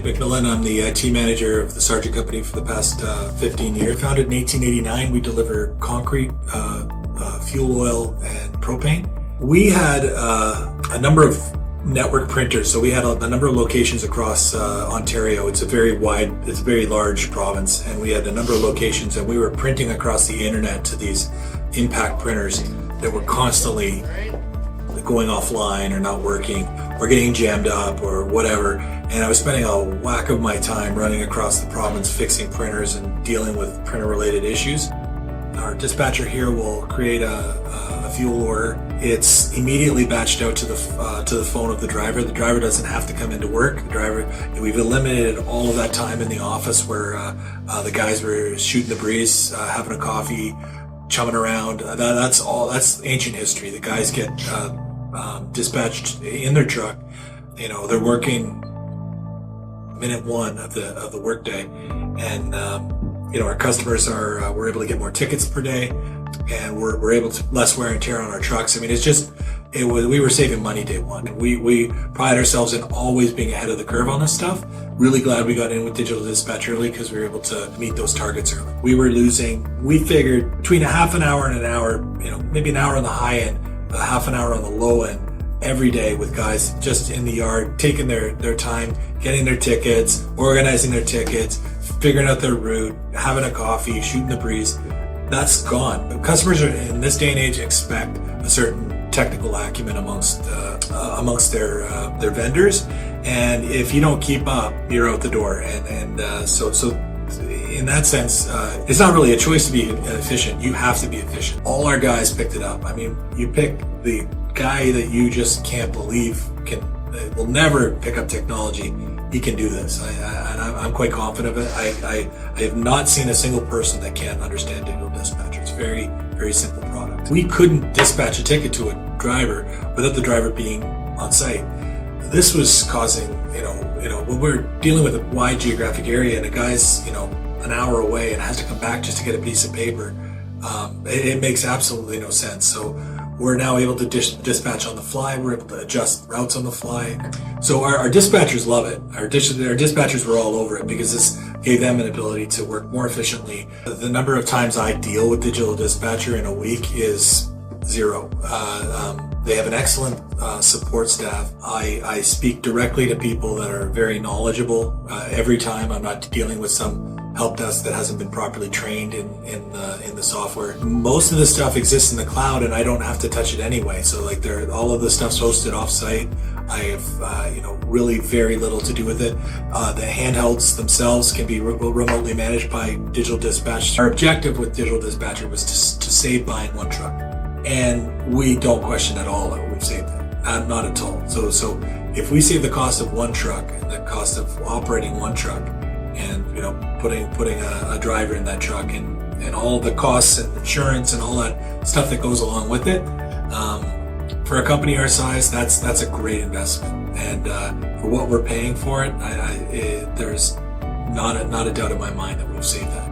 Nick McMillan. I'm the IT manager of the Sargent Company for the past 15 years. Founded in 1889, we deliver concrete, fuel oil, and propane. We had a number of network printers, so we had a number of locations across Ontario. It's a very large province, and we had a number of locations, and we were printing across the internet to these impact printers that were constantly going offline or not working or getting jammed up or whatever. And I was spending a whack of my time running across the province fixing printers and dealing with printer related issues. Our dispatcher here will create a fuel order. It's immediately batched out to the phone of the driver. The driver doesn't have to come into work. We've eliminated all of that time in the office where the guys were shooting the breeze, having a coffee, chumming around. That's ancient history. The guys get dispatched in their truck. You know, they're working minute one of the workday, and our customers we're able to get more tickets per day, and we're able to less wear and tear on our trucks. I mean, we were saving money day one. And we pride ourselves in always being ahead of the curve on this stuff. Really glad we got in with Digital Dispatch early because we were able to meet those targets early. We figured between a half an hour and an hour, maybe an hour on the high end, a half an hour on the low end every day with guys just in the yard, taking their time, getting their tickets, organizing their tickets, figuring out their route, having a coffee, shooting the breeze. That's gone. Customers in this day and age expect a certain technical acumen amongst their vendors, and if you don't keep up, you're out the door. And so in that sense, it's not really a choice to be efficient. You have to be efficient. All our guys picked it up. I mean, you pick the guy that you just can't believe will never pick up technology. He can do this, and I'm quite confident of it. I have not seen a single person that can't understand Digital Dispatcher. It's a very, very simple product. We couldn't dispatch a ticket to a driver without the driver being on site. This was causing, when we're dealing with a wide geographic area and a guy's, an hour away and has to come back just to get a piece of paper, it makes absolutely no sense. So we're now able to dispatch on the fly. We're able to adjust routes on the fly. So our dispatchers love it. Our dispatchers were all over it because this gave them an ability to work more efficiently. The number of times I deal with Digital Dispatcher in a week is zero. They have an excellent support staff. I speak directly to people that are very knowledgeable every time. I'm not dealing with some help desk that hasn't been properly trained in the software. Most of the stuff exists in the cloud, and I don't have to touch it anyway. So all of the stuff's hosted off-site. I have really very little to do with it. The handhelds themselves can be remotely managed by Digital Dispatch. Our objective with Digital Dispatcher was to save buying one truck, and we don't question at all that we've saved it. Not at all. So if we save the cost of one truck and the cost of operating one truck, and putting a driver in that truck and all the costs and insurance and all that stuff that goes along with it, for a company our size, that's a great investment. And for what we're paying for it, there's not a doubt in my mind that we've saved that.